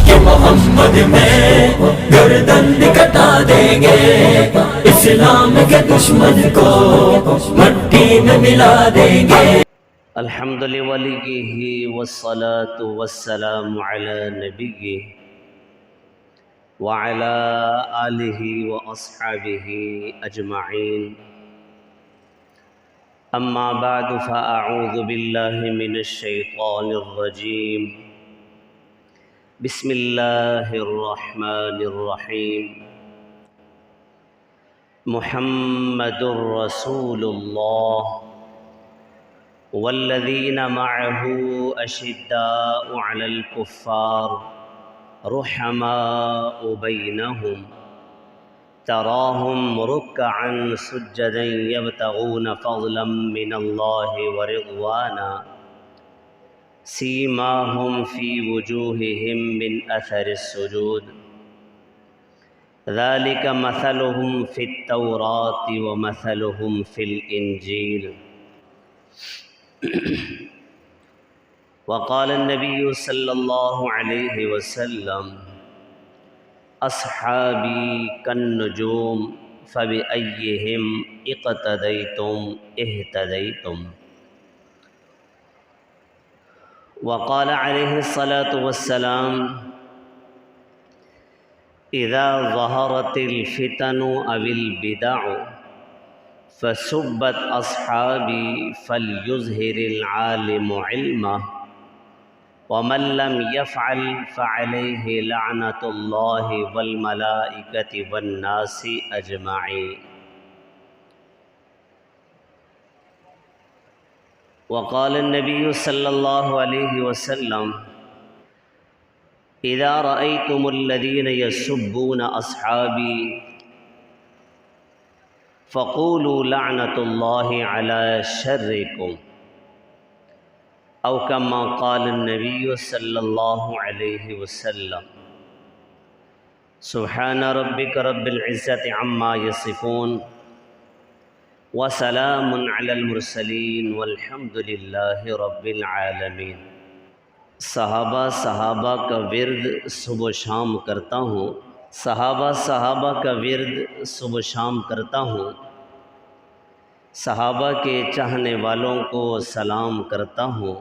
کہ محمد میں گردن بھی کٹا دیں گے، اسلام کے دشمن کو مٹی میں ملا دیں گے۔ الحمد لوليه والصلاة والسلام على نبيه وعلى آله وأصحابه أجمعين، أما بعد فأعوذ بالله من الشيطان الرجيم، بسم الله الرحمن الرحيم، محمد رسول الله والذين معه أشداء على الكفار رحماء بينهم تراهم ركعا سجدا يبتغون فضلا من الله ورضوانا سيماهم في وجوههم من أثر السجود ذلك مثلهم في التوراة ومثلهم في الإنجيل۔ وقال النبي صلى الله عليه وسلم أصحابي كالنجوم فبأيهم اقتديتم اهتديتم۔ وقال عليه الصلاة والسلام إذا ظهرت الفتن أو البدع فسبت أصحابي فليظهر العالم علمه ومن لم يفعل فعليه لعنة الله والملائكة والناس أجمعين۔ وقال النبي صلى الله عليه وسلم إذا رأيتم الذين يسبون أصحابي فقولوا لعنة الله على شركم، أو كما قال النبي صلى الله عليه وسلم۔ سبحان ربك رب العزة عما يصفون وسلام على المرسلين والحمد لله رب العالمين۔ صحابہ کا ورد صبح و شام کرتا ہوں، صحابہ کا ورد صبح و شام کرتا ہوں، صحابہ کے چاہنے والوں کو سلام کرتا ہوں،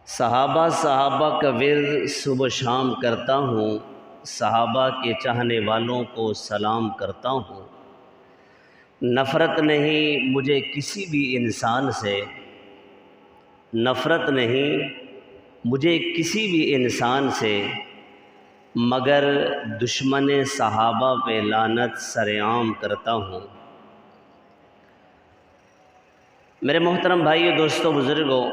صحابہ کا ورد صبح و شام کرتا ہوں، صحابہ کے چاہنے والوں کو سلام کرتا ہوں۔ نفرت نہیں مجھے کسی بھی انسان سے، نفرت نہیں مجھے کسی بھی انسان سے، مگر دشمن صحابہ پہ لعنت سرعام کرتا ہوں۔ میرے محترم بھائیو، دوستو، بزرگوں،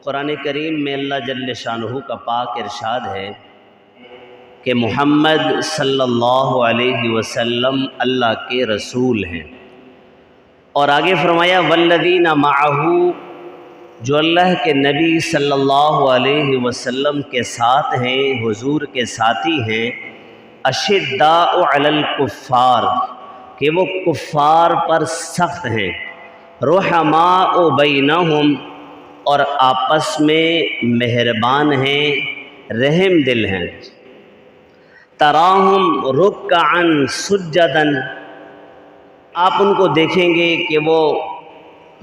قرآن کریم میں اللہ جل شانہ کا پاک ارشاد ہے کہ محمد صلی اللہ علیہ وسلم اللہ کے رسول ہیں، اور آگے فرمایا والذین معہ، جو اللہ کے نبی صلی اللہ علیہ وسلم کے ساتھ ہیں، حضور کے ساتھی ہیں، اشداء علی الکفار، کہ وہ کفار پر سخت ہیں، رحماء بینہم، اور آپس میں مہربان ہیں، رحم دل ہیں، تراہم رکعا سجدا، آپ ان کو دیکھیں گے کہ وہ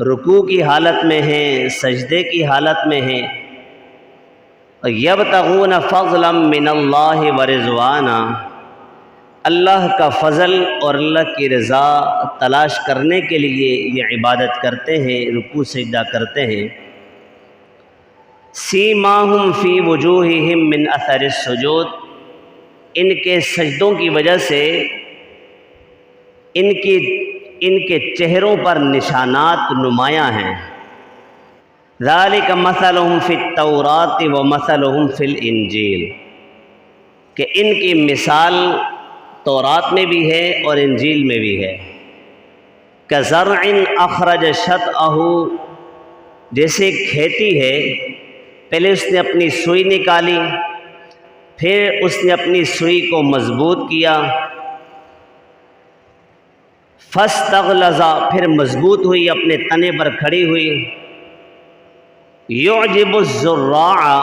رکوع کی حالت میں ہیں، سجدے کی حالت میں ہیں، یبتغون فضلا من اللہ ورضوانا، اللہ کا فضل اور اللہ کی رضا تلاش کرنے کے لیے یہ عبادت کرتے ہیں، رکوع سجدہ کرتے ہیں۔ سیماہم فی وجوہہم من اثر السجود، ان کے سجدوں کی وجہ سے ان کے چہروں پر نشانات نمایاں ہیں۔ ذالک مثلہم فی التوراۃ ومثلہم فی الانجیل، کہ ان کی مثال تورات میں بھی ہے اور انجیل میں بھی ہے۔ کزرع اخرج شطأہ، جیسے کھیتی ہے، پہلے اس نے اپنی سوئی نکالی، پھر اس نے اپنی سوئی کو مضبوط کیا، فاستغلظ، پھر مضبوط ہوئی، اپنے تنے پر کھڑی ہوئی۔ یعجب الزراع،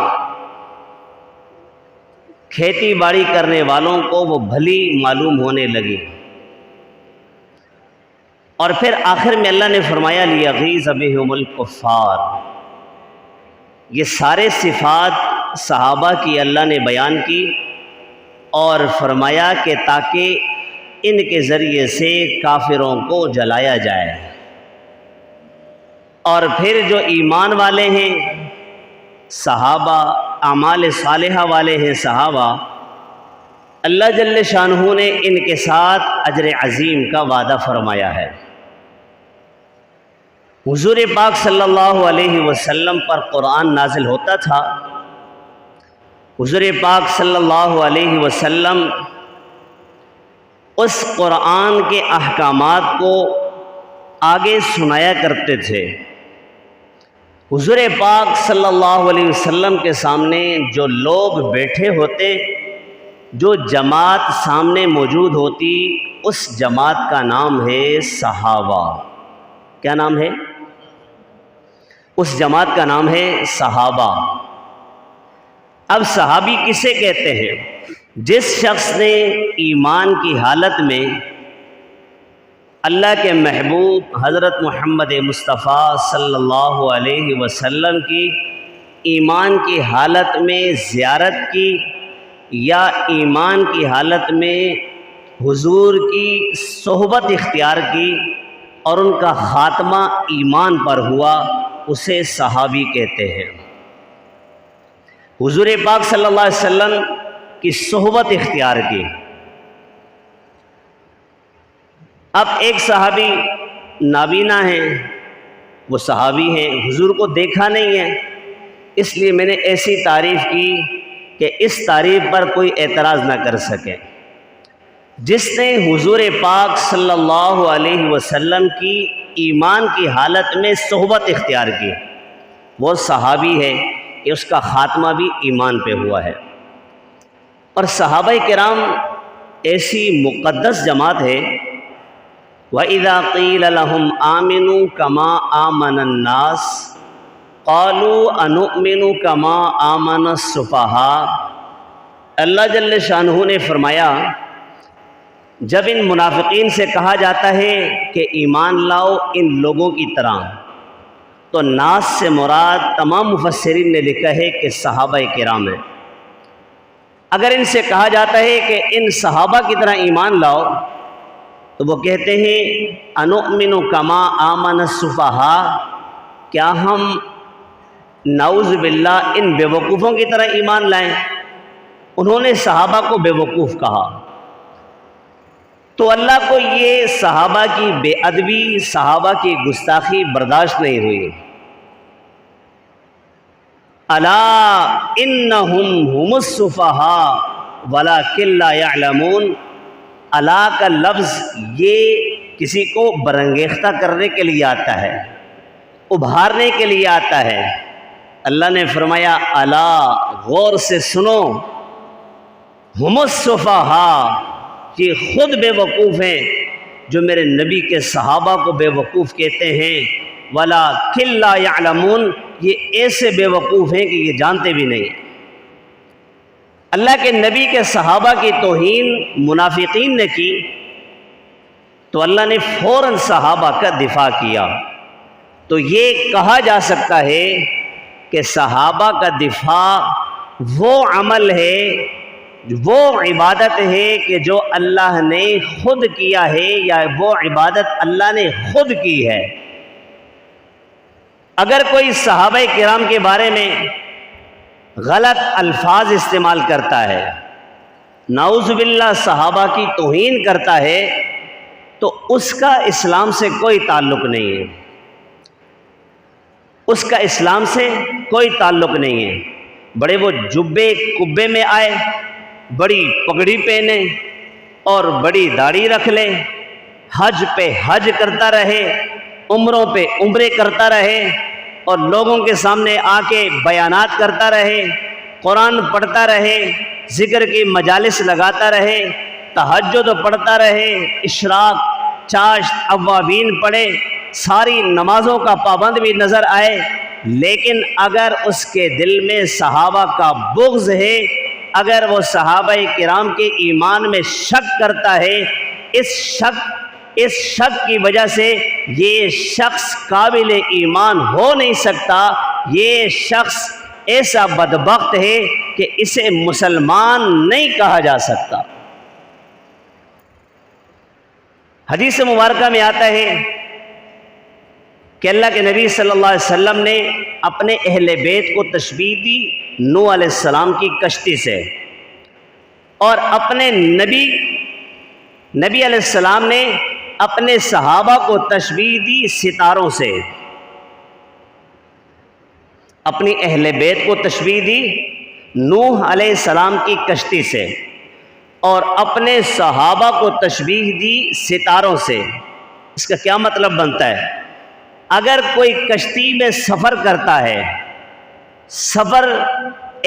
کھیتی باڑی کرنے والوں کو وہ بھلی معلوم ہونے لگی۔ اور پھر آخر میں اللہ نے فرمایا لیغیظ بہم الکفار۔ یہ سارے صفات صحابہ کی اللہ نے بیان کی اور فرمایا کہ تاکہ ان کے ذریعے سے کافروں کو جلایا جائے۔ اور پھر جو ایمان والے ہیں صحابہ، اعمال صالحہ والے ہیں صحابہ، اللہ جل شانہ نے ان کے ساتھ اجر عظیم کا وعدہ فرمایا ہے۔ حضور پاک صلی اللہ علیہ وسلم پر قرآن نازل ہوتا تھا۔ حضور پاک صلی اللہ علیہ وسلم اس قرآن کے احکامات کو آگے سنایا کرتے تھے۔ حضور پاک صلی اللہ علیہ وسلم کے سامنے جو لوگ بیٹھے ہوتے، جو جماعت سامنے موجود ہوتی، اس جماعت کا نام ہے صحابہ۔ کیا نام ہے؟ اس جماعت کا نام ہے صحابہ۔ اب صحابی کسے کہتے ہیں؟ جس شخص نے ایمان کی حالت میں اللہ کے محبوب حضرت محمد مصطفیٰ صلی اللہ علیہ وسلم کی ایمان کی حالت میں زیارت کی، یا ایمان کی حالت میں حضور کی صحبت اختیار کی اور ان کا خاتمہ ایمان پر ہوا، اسے صحابی کہتے ہیں۔ حضور پاک صلی اللہ علیہ وسلم کی صحبت اختیار کی۔ اب ایک صحابی نابینا ہیں، وہ صحابی ہیں، حضور کو دیکھا نہیں ہے، اس لیے میں نے ایسی تعریف کی کہ اس تعریف پر کوئی اعتراض نہ کر سکے۔ جس نے حضور پاک صلی اللہ علیہ وسلم کی ایمان کی حالت میں صحبت اختیار کی، وہ صحابی ہے کہ اس کا خاتمہ بھی ایمان پہ ہوا ہے۔ اور صحابہ کرام ایسی مقدس جماعت ہے، وَإِذَا قِيلَ لَهُمْ آمِنُوا كَمَا آمَنَ النَّاسُ قَالُوا أَنُؤْمِنُ كَمَا آمَنَ السُّفَهَاءُ۔ اللہ جل شانہ نے فرمایا، جب ان منافقین سے کہا جاتا ہے کہ ایمان لاؤ ان لوگوں کی طرح، تو ناس سے مراد تمام مفسرین نے لکھا ہے کہ صحابہ کرام ہیں۔ اگر ان سے کہا جاتا ہے کہ ان صحابہ کی طرح ایمان لاؤ، تو وہ کہتے ہیں انؤمن کما آمن السفہاء، کیا ہم نعوذ باللہ ان بے وقوفوں کی طرح ایمان لائیں؟ انہوں نے صحابہ کو بے وقوف کہا۔ تو اللہ کو یہ صحابہ کی بے ادبی، صحابہ کی گستاخی برداشت نہیں ہوئی۔ الا انہم ہم السفہاء ولکن لا یعلمون۔ الا کا لفظ یہ کسی کو برانگیختہ کرنے کے لیے آتا ہے، ابھارنے کے لیے آتا ہے۔ اللہ نے فرمایا الا، غور سے سنو، ہم السفہاء، کہ خود بے وقوف ہیں جو میرے نبی کے صحابہ کو بے وقوف کہتے ہیں، وَلَٰكِن لَّا يَعْلَمُونَ، یہ ایسے بے وقوف ہیں کہ یہ جانتے بھی نہیں۔ اللہ کے نبی کے صحابہ کی توہین منافقین نے کی تو اللہ نے فوراً صحابہ کا دفاع کیا۔ تو یہ کہا جا سکتا ہے کہ صحابہ کا دفاع وہ عمل ہے، وہ عبادت ہے کہ جو اللہ نے خود کیا ہے، یا وہ عبادت اللہ نے خود کی ہے۔ اگر کوئی صحابہ کرام کے بارے میں غلط الفاظ استعمال کرتا ہے، نعوذ باللہ صحابہ کی توہین کرتا ہے، تو اس کا اسلام سے کوئی تعلق نہیں ہے، اس کا اسلام سے کوئی تعلق نہیں ہے۔ بڑے وہ جبے کبے میں آئے، بڑی پگڑی پہنے اور بڑی داڑھی رکھ لے، حج پہ حج کرتا رہے، عمروں پہ عمرے کرتا رہے، اور لوگوں کے سامنے آ کے بیانات کرتا رہے، قرآن پڑھتا رہے، ذکر کی مجالس لگاتا رہے، تہجد پڑھتا رہے، اشراق، چاشت، اوابین پڑھے، ساری نمازوں کا پابند بھی نظر آئے، لیکن اگر اس کے دل میں صحابہ کا بغض ہے اگر وہ صحابہ کرام کے ایمان میں شک کرتا ہے، اس شک کی وجہ سے یہ شخص قابل ایمان ہو نہیں سکتا، یہ شخص ایسا بدبخت ہے کہ اسے مسلمان نہیں کہا جا سکتا۔ حدیث مبارکہ میں آتا ہے کہ اللہ کے نبی صلی اللہ علیہ وسلم نے اپنے اہل بیت کو تشبیہ دی نوح علیہ السلام کی کشتی سے، اور اپنے نبی علیہ السلام نے اپنے صحابہ کو تشبیہ دی ستاروں سے۔ اپنی اہل بیت کو تشبیہ دی نوح علیہ السلام کی کشتی سے، اور اپنے صحابہ کو تشبیہ دی ستاروں سے۔ اس کا کیا مطلب بنتا ہے؟ اگر کوئی کشتی میں سفر کرتا ہے، سفر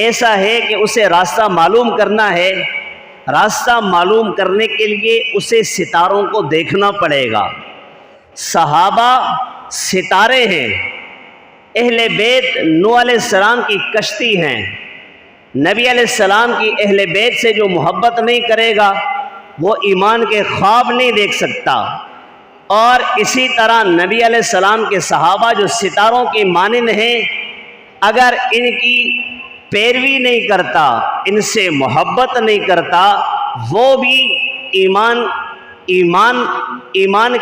ایسا ہے کہ اسے راستہ معلوم کرنا ہے، راستہ معلوم کرنے کے لیے اسے ستاروں کو دیکھنا پڑے گا۔ صحابہ ستارے ہیں، اہل بیت نوح علیہ السلام کی کشتی ہیں۔ نبی علیہ السلام کی اہل بیت سے جو محبت نہیں کرے گا وہ ایمان کے خواب نہیں دیکھ سکتا، اور اسی طرح نبی علیہ السلام کے صحابہ جو ستاروں کی مانند ہیں، اگر ان کی پیروی نہیں کرتا، ان سے محبت نہیں کرتا، وہ بھی ایمان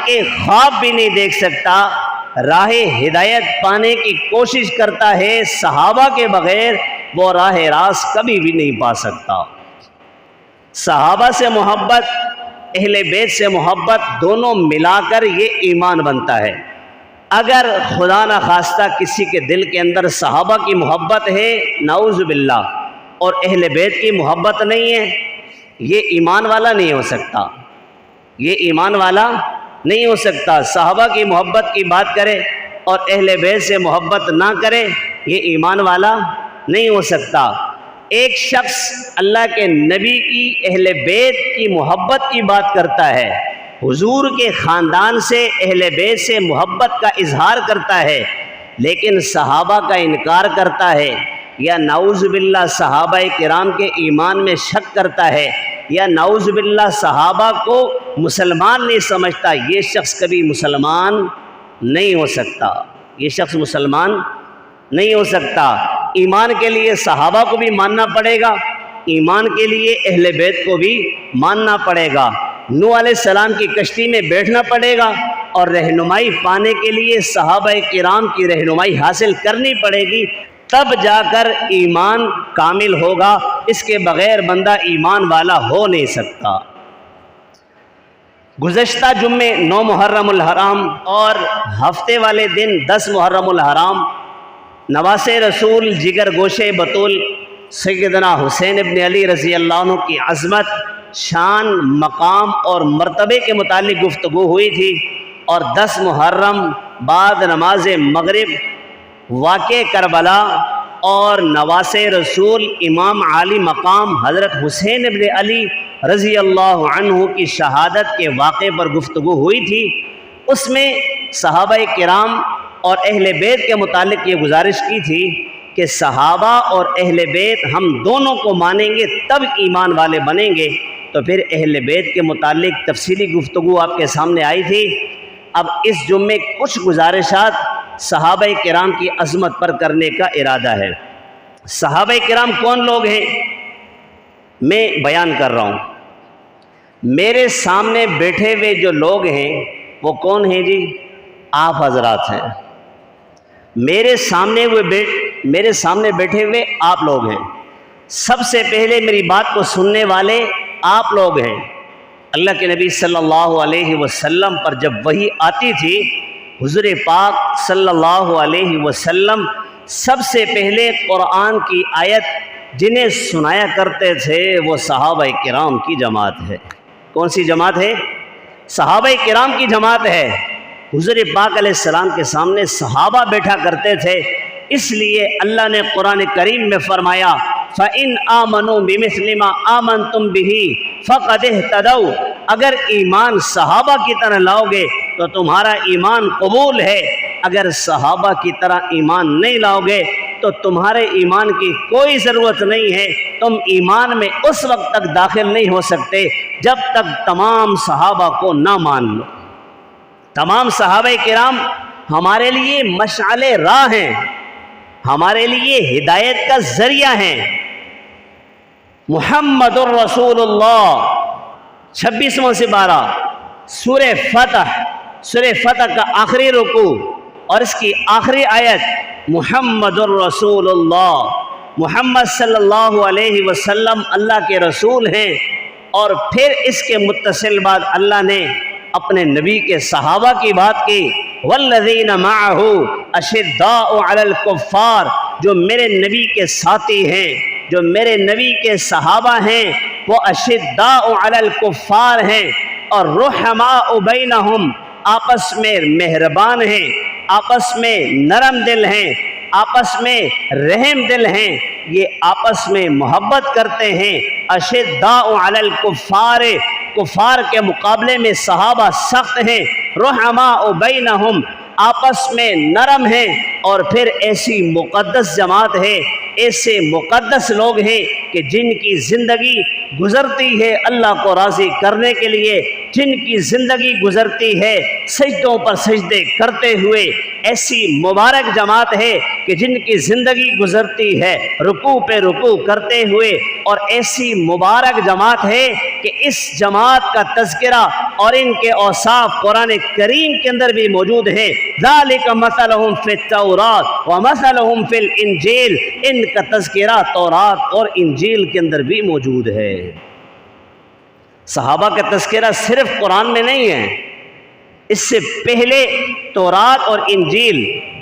کے خواب بھی نہیں دیکھ سکتا، راہ ہدایت پانے کی کوشش کرتا ہے، صحابہ کے بغیر وہ راہ راست کبھی بھی نہیں پا سکتا۔ صحابہ سے محبت، اہل بیت سے محبت، دونوں ملا کر یہ ایمان بنتا ہے۔ اگر خدا نخواستہ کسی کے دل کے اندر صحابہ کی محبت ہے، نعوذ باللہ، اور اہل بیت کی محبت نہیں ہے، یہ ایمان والا نہیں ہو سکتا، یہ ایمان والا نہیں ہو سکتا۔ صحابہ کی محبت کی بات کرے اور اہل بیت سے محبت نہ کرے، یہ ایمان والا نہیں ہو سکتا۔ ایک شخص اللہ کے نبی کی اہل بیت کی محبت کی بات کرتا ہے، حضور کے خاندان سے اہل بیت سے محبت کا اظہار کرتا ہے، لیکن صحابہ کا انکار کرتا ہے، یا نعوذ باللہ صحابہ کرام کے ایمان میں شک کرتا ہے، یا نعوذ باللہ صحابہ کو مسلمان نہیں سمجھتا، یہ شخص کبھی مسلمان نہیں ہو سکتا، یہ شخص مسلمان نہیں ہو سکتا۔ ایمان کے لیے صحابہ کو بھی ماننا پڑے گا، ایمان کے لیے اہل بیت کو بھی ماننا پڑے گا۔ نوح علیہ السلام کی کشتی میں بیٹھنا پڑے گا، اور رہنمائی پانے کے لیے صحابہ کرام کی رہنمائی حاصل کرنی پڑے گی، تب جا کر ایمان کامل ہوگا، اس کے بغیر بندہ ایمان والا ہو نہیں سکتا۔ گزشتہ جمعے 9 محرم الحرام اور ہفتے والے دن 10 محرم الحرام نواسے رسول جگر گوشے بطول سیدنا حسین ابن علی رضی اللہ عنہ کی عظمت، شان، مقام اور مرتبے کے متعلق گفتگو ہوئی تھی، اور 10 محرم بعد نماز مغرب واقع کربلا اور نواسے رسول امام عالی مقام حضرت حسین ابن علی رضی اللہ عنہ کی شہادت کے واقعے پر گفتگو ہوئی تھی۔ اس میں صحابہ کرام اور اہل بیت کے متعلق یہ گزارش کی تھی کہ صحابہ اور اہل بیت ہم دونوں کو مانیں گے تب ایمان والے بنیں گے۔ تو پھر اہل بیت کے متعلق تفصیلی گفتگو آپ کے سامنے آئی تھی۔ اب اس جمعے کچھ گزارشات صحابہ کرام کی عظمت پر کرنے کا ارادہ ہے۔ صحابہ کرام کون لوگ ہیں میں بیان کر رہا ہوں۔ میرے سامنے بیٹھے ہوئے جو لوگ ہیں وہ کون ہیں جی؟ آپ حضرات ہیں۔ میرے سامنے بیٹھے ہوئے آپ لوگ ہیں۔ سب سے پہلے میری بات کو سننے والے آپ لوگ ہیں۔ اللہ کے نبی صلی اللہ علیہ وسلم پر جب وحی آتی تھی، حضور پاک صلی اللہ علیہ وسلم سب سے پہلے قرآن کی آیت جنہیں سنایا کرتے تھے وہ صحابہ کرام کی جماعت ہے۔ کون سی جماعت ہے؟ صحابہ کرام کی جماعت ہے۔ حضور پاک علیہ السلام کے سامنے صحابہ بیٹھا کرتے تھے، اس لیے اللہ نے قرآن کریم میں فرمایا فَإِنْ آمَنُوا بِمِثْلِ مَا آمَنْتُمْ بِهِ فَقَدْ اهْتَدَوْا، اگر ایمان صحابہ کی طرح لاؤ گے تو تمہارا ایمان قبول ہے، اگر صحابہ کی طرح ایمان نہیں لاؤ گے تو تمہارے ایمان کی کوئی ضرورت نہیں ہے، تم ایمان میں اس وقت تک داخل نہیں ہو سکتے جب تک تمام صحابہ کو نہ مان لو۔ تمام صحابہ کرام ہمارے لیے مشعل راہ ہیں، ہمارے لیے ہدایت کا ذریعہ ہیں۔ محمد الرسول اللہ 26واں سپارہ سورہ فتح کا آخری رکوع اور اس کی آخری آیت محمد الرسول اللہ، محمد صلی اللہ علیہ وسلم اللہ کے رسول ہیں۔ اور پھر اس کے متصل بعد اللہ نے اپنے نبی کے صحابہ کی بات کی، والذین معہ اشداء علی الکفار، جو میرے نبی کے ساتھی ہیں، جو میرے نبی کے صحابہ ہیں، وہ اشداء علی الکفار ہیں، اور رحماء بینہم، آپس میں مہربان ہیں، آپس میں نرم دل ہیں، آپس میں رحم دل ہیں، یہ آپس میں محبت کرتے ہیں۔ اشداء علی الکفار، کفار کے مقابلے میں صحابہ سخت ہیں، رحماء بینہم، آپس میں نرم ہیں۔ اور پھر ایسی مقدس جماعت ہے، ایسے مقدس لوگ ہیں کہ جن کی زندگی گزرتی ہے اللہ کو راضی کرنے کے لیے، جن کی زندگی گزرتی ہے سجدوں پر سجدے کرتے ہوئے، ایسی مبارک جماعت ہے کہ جن کی زندگی گزرتی ہے رکوع پہ رکوع کرتے ہوئے، اور ایسی مبارک جماعت ہے کہ اس جماعت کا تذکرہ اور ان کے اوصاف قرآن کریم کے اندر بھی موجود ہے۔ ذالک مثلہم فی التوراۃ ومثلہم فی الانجیل، ان کا تذکرہ تورات اور انجیل کے اندر بھی موجود ہے۔ صحابہ کا تذکرہ صرف قرآن میں نہیں ہے، اس سے پہلے تورات اور انجیل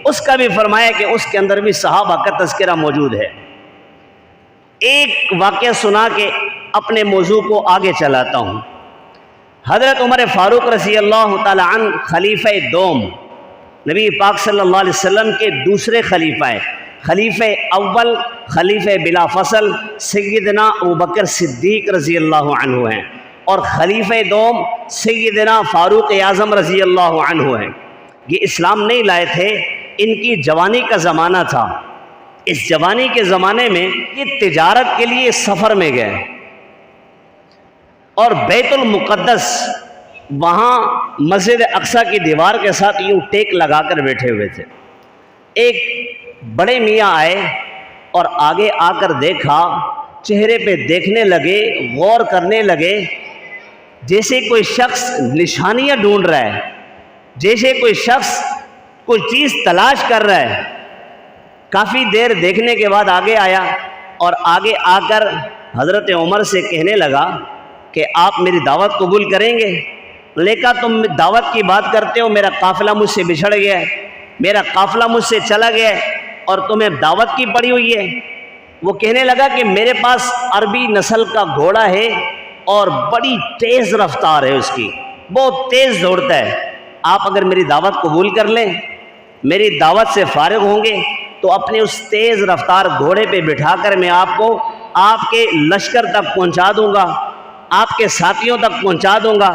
اس کا بھی فرمایا کہ اس کے اندر بھی صحابہ کا تذکرہ موجود ہے۔ ایک واقعہ سنا کے اپنے موضوع کو آگے چلاتا ہوں۔ حضرت عمر فاروق رضی اللہ تعالی عنہ خلیفہ دوم، نبی پاک صلی اللہ علیہ وسلم کے دوسرے خلیفہ ہیں۔ خلیفہ اول، خلیفہ بلا فصل سیدنا ابوبکر صدیق رضی اللہ عنہ ہیں، اور خلیفہ دوم سیدنا فاروق اعظم رضی اللہ عنہ ہیں۔ یہ اسلام نہیں لائے تھے، ان کی جوانی کا زمانہ تھا۔ اس جوانی کے زمانے میں یہ تجارت کے لیے سفر میں گئے، اور بیت المقدس وہاں مسجد اقصی کی دیوار کے ساتھ یوں ٹیک لگا کر بیٹھے ہوئے تھے۔ ایک بڑے میاں آئے اور آگے آ کر دیکھا، چہرے پہ دیکھنے لگے، غور کرنے لگے، جیسے کوئی شخص نشانیاں ڈھونڈ رہا ہے، جیسے کوئی شخص کوئی چیز تلاش کر رہا ہے۔ کافی دیر دیکھنے کے بعد آگے آیا، اور آگے آ کر حضرت عمر سے کہنے لگا کہ آپ میری دعوت قبول کریں گے؟ لیکن تم دعوت کی بات کرتے ہو، میرا قافلہ مجھ سے بچھڑ گیا ہے، میرا قافلہ مجھ سے چلا گیا ہے، اور تمہیں دعوت کی پڑی ہوئی ہے۔ وہ کہنے لگا کہ میرے پاس عربی نسل کا گھوڑا ہے، اور بڑی تیز رفتار ہے اس کی، بہت تیز دوڑتا ہے۔ آپ اگر میری دعوت قبول کر لیں، میری دعوت سے فارغ ہوں گے، تو اپنے اس تیز رفتار گھوڑے پہ بٹھا کر میں آپ کو آپ کے لشکر تک پہنچا دوں گا، آپ کے ساتھیوں تک پہنچا دوں گا۔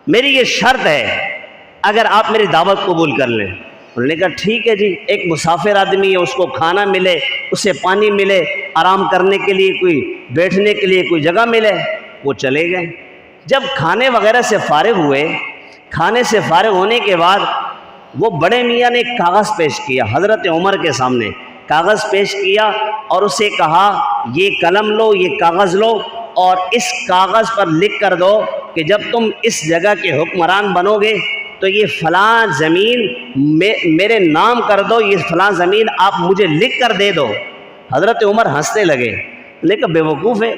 میری یہ شرط ہے اگر آپ میری دعوت قبول کر لیں۔ انہوں نے کہا ٹھیک ہے جی، ایک مسافر آدمی ہے، اس کو کھانا ملے، اسے پانی ملے، آرام کرنے کے لیے کوئی بیٹھنے کے لیے کوئی جگہ ملے۔ وہ چلے گئے۔ جب کھانے وغیرہ سے فارغ ہوئے، کھانے سے فارغ ہونے کے بعد وہ بڑے میاں نے ایک کاغذ پیش کیا حضرت عمر کے سامنے، کاغذ پیش کیا اور اسے کہا یہ قلم لو، یہ کاغذ لو، اور اس کاغذ پر لکھ کر دو کہ جب تم اس جگہ کے حکمران بنو گے تو یہ فلاں زمین میرے نام کر دو، یہ فلاں زمین آپ مجھے لکھ کر دے دو۔ حضرت عمر ہنسنے لگے، لیکن بے وقوف ہے،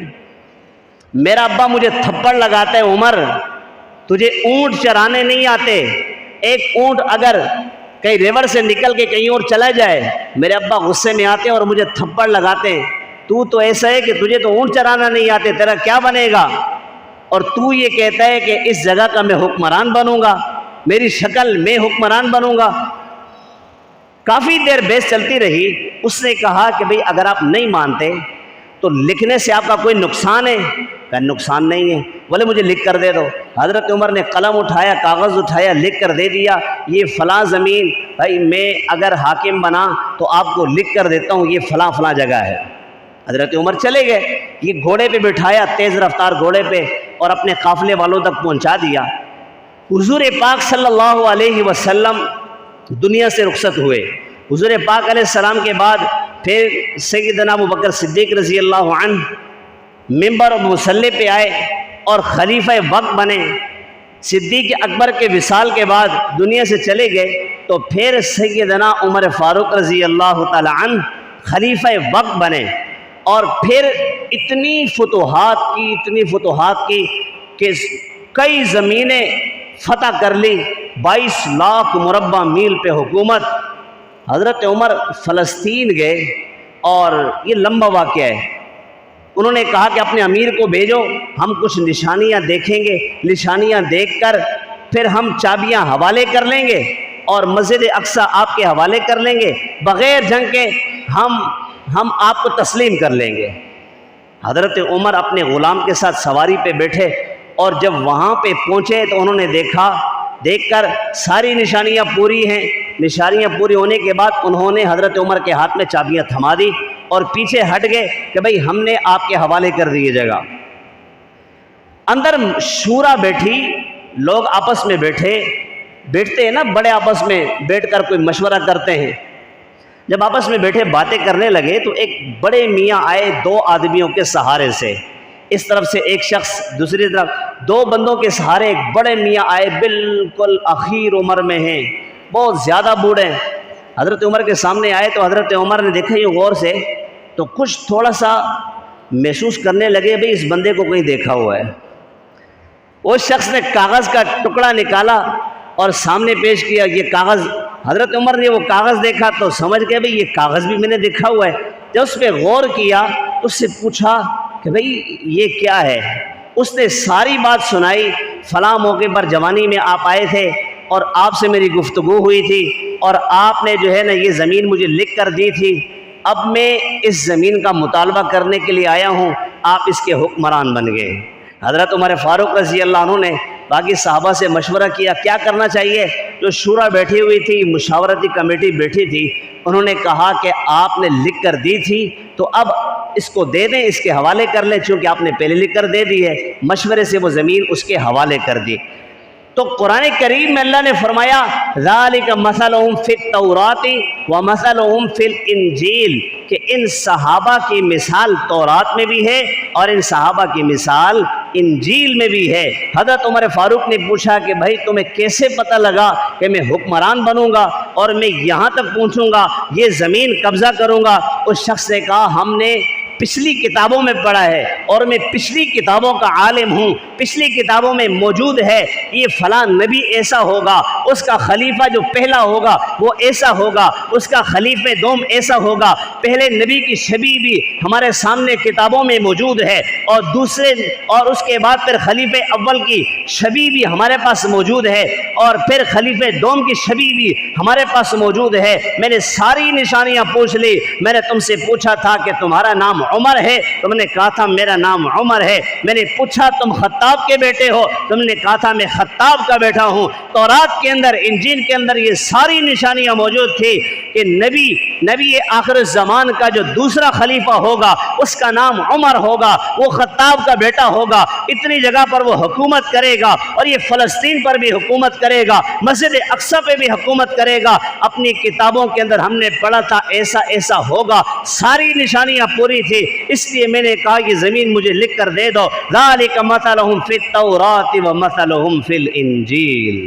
میرا ابا مجھے تھپڑ لگاتا ہے، عمر تجھے اونٹ چرانے نہیں آتے، ایک اونٹ اگر کہیں ریور سے نکل کے کہیں اور چلا جائے، میرے ابا غصے میں آتے ہیں اور مجھے تھپڑ لگاتے ہیں، تو ایسا ہے کہ تجھے تو اونٹ چرانا نہیں آتے، تیرا کیا بنے گا؟ اور تو یہ کہتا ہے کہ اس جگہ کا میں حکمران بنوں گا، میری شکل میں حکمران بنوں گا۔ کافی دیر بحث چلتی رہی۔ اس نے کہا کہ بھئی اگر آپ نہیں مانتے تو لکھنے سے آپ کا کوئی نقصان ہے؟ کہ نقصان نہیں ہے، بولے مجھے لکھ کر دے دو۔ حضرت عمر نے قلم اٹھایا، کاغذ اٹھایا، لکھ کر دے دیا، یہ فلاں زمین بھائی میں اگر حاکم بنا تو آپ کو لکھ کر دیتا ہوں، یہ فلاں فلاں جگہ ہے۔ حضرت عمر چلے گئے، یہ گھوڑے پہ بٹھایا، تیز رفتار گھوڑے پہ، اور اپنے قافلے والوں تک پہنچا دیا۔ حضور پاک صلی اللہ علیہ وسلم دنیا سے رخصت ہوئے۔ حضور پاک علیہ السلام کے بعد پھر سیدنا ابوبکر صدیق رضی اللہ عنہ ممبر اور مصلی پہ آئے اور خلیفہ وقت بنے۔ صدیق اکبر کے وصال کے بعد دنیا سے چلے گئے تو پھر سیدنا عمر فاروق رضی اللہ تعالی عنہ خلیفہ وقت بنے، اور پھر اتنی فتوحات کی کہ کئی زمینیں فتح کر لی، 22 لاکھ مربع میل پہ حکومت۔ حضرت عمر فلسطین گئے، اور یہ لمبا واقعہ ہے۔ انہوں نے کہا کہ اپنے امیر کو بھیجو، ہم کچھ نشانیاں دیکھیں گے، نشانیاں دیکھ کر پھر ہم چابیاں حوالے کر لیں گے اور مسجد اقصیٰ آپ کے حوالے کر لیں گے، بغیر جنگ کے ہم آپ کو تسلیم کر لیں گے۔ حضرت عمر اپنے غلام کے ساتھ سواری پہ بیٹھے، اور جب وہاں پہ پہنچے تو انہوں نے دیکھ کر ساری نشانیاں پوری ہیں۔ نشانیاں پوری ہونے کے بعد انہوں نے حضرت عمر کے ہاتھ میں چابیاں تھما دی اور پیچھے ہٹ گئے کہ بھئی ہم نے آپ کے حوالے کر دی جگہ۔ اندر شورا بیٹھی، لوگ آپس میں بیٹھتے ہیں نا، بڑے آپس میں بیٹھ کر کوئی مشورہ کرتے ہیں۔ جب آپس میں بیٹھے باتیں کرنے لگے تو ایک بڑے میاں آئے 2 آدمیوں کے سہارے سے، اس طرف سے ایک شخص، دوسری طرف 2 بندوں کے سہارے ایک بڑے میاں آئے، بالکل اخیر عمر میں ہیں، بہت زیادہ بوڑھے ہیں۔ حضرت عمر کے سامنے آئے تو حضرت عمر نے دیکھا یہ غور سے، تو کچھ تھوڑا سا محسوس کرنے لگے بھئی اس بندے کو کہیں دیکھا ہوا ہے۔ اس شخص نے کاغذ کا ٹکڑا نکالا اور سامنے پیش کیا، یہ کاغذ۔ حضرت عمر نے وہ کاغذ دیکھا تو سمجھ گئے بھئی یہ کاغذ بھی میں نے دیکھا ہوا ہے۔ جب اس پہ غور کیا تو اس سے پوچھا کہ بھئی یہ کیا ہے؟ اس نے ساری بات سنائی، فلاں موقع پر جوانی میں آپ آئے تھے اور آپ سے میری گفتگو ہوئی تھی، اور آپ نے جو ہے نا یہ زمین مجھے لکھ کر دی تھی، اب میں اس زمین کا مطالبہ کرنے کے لیے آیا ہوں، آپ اس کے حکمران بن گئے۔ حضرت عمر فاروق رضی اللہ عنہ نے باقی صحابہ سے مشورہ کیا کیا کرنا چاہیے۔ جو شورا بیٹھی ہوئی تھی، مشاورتی کمیٹی بیٹھی تھی، انہوں نے کہا کہ آپ نے لکھ کر دی تھی تو اب اس کو دے دیں، اس کے حوالے کر لیں، چونکہ آپ نے پہلے لکھ کر دے دی ہے۔ مشورے سے وہ زمین اس کے حوالے کر دی۔ تو قرآن کریم میں اللہ نے فرمایا ذالک مثلہم فی التوراۃ ومثلہم فی الانجیل، کہ ان صحابہ کی مثال تورات میں بھی ہے اور ان صحابہ کی مثال انجیل میں بھی ہے۔ حضرت عمر فاروق نے پوچھا کہ بھائی تمہیں کیسے پتہ لگا کہ میں حکمران بنوں گا اور میں یہاں تک پہنچوں گا، یہ زمین قبضہ کروں گا؟ اس شخص نے کہا ہم نے پچھلی کتابوں میں پڑھا ہے اور میں پچھلی کتابوں کا عالم ہوں، پچھلی کتابوں میں موجود ہے یہ فلاں نبی ایسا ہوگا، اس کا خلیفہ جو پہلا ہوگا وہ ایسا ہوگا، اس کا خلیفہ دوم ایسا ہوگا۔ پہلے نبی کی شبیہ بھی ہمارے سامنے کتابوں میں موجود ہے، اور اس کے بعد پھر خلیفہ اول کی شبیہ بھی ہمارے پاس موجود ہے، اور پھر خلیفہ دوم کی شبیہ بھی ہمارے پاس موجود ہے۔ میں نے ساری نشانیاں پوچھ لی۔ میں نے تم سے پوچھا تھا کہ تمہارا نام عمر ہے، تم نے کہا تھا میرا نام عمر ہے۔ میں نے پوچھا تم خطاب کے بیٹے ہو، تم نے کہا تھا میں خطاب کا بیٹا ہوں۔ تورات کے اندر، انجیل کے اندر یہ ساری نشانیاں موجود تھی کہ نبی آخر الزمان کا جو دوسرا خلیفہ ہوگا اس کا نام عمر ہوگا، وہ خطاب کا بیٹا ہوگا، اتنی جگہ پر وہ حکومت کرے گا، اور یہ فلسطین پر بھی حکومت کرے گا، مسجد اقصیٰ پہ بھی حکومت کرے گا۔ اپنی کتابوں کے اندر ہم نے پڑھا تھا ایسا ایسا ہوگا، ساری نشانیاں پوری تھی، اس لیے میں نے کہا یہ زمین مجھے لکھ کر دے دو۔ ذالک مثلہم فی التوراۃ ومثلہم فی الانجیل۔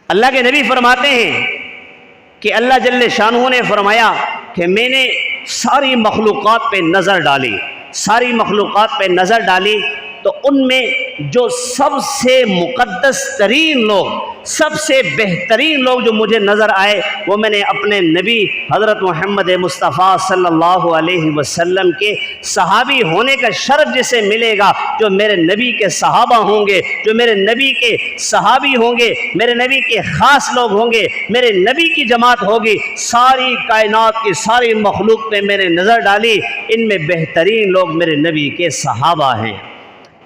اللہ کے نبی فرماتے ہیں کہ اللہ جل شانہ نے فرمایا کہ میں نے ساری مخلوقات پہ نظر ڈالی، ساری مخلوقات پہ نظر ڈالی تو ان میں جو سب سے مقدس ترین لوگ، سب سے بہترین لوگ جو مجھے نظر آئے وہ میں نے اپنے نبی حضرت محمد مصطفیٰ صلی اللہ علیہ وسلم کے صحابی ہونے کا شرف جسے ملے گا، جو میرے نبی کے صحابہ ہوں گے، جو میرے نبی کے صحابی ہوں گے، میرے نبی کے خاص لوگ ہوں گے، میرے نبی کی جماعت ہوگی، ساری کائنات کی ساری مخلوق پہ میں نے نظر ڈالی، ان میں بہترین لوگ میرے نبی کے صحابہ ہیں،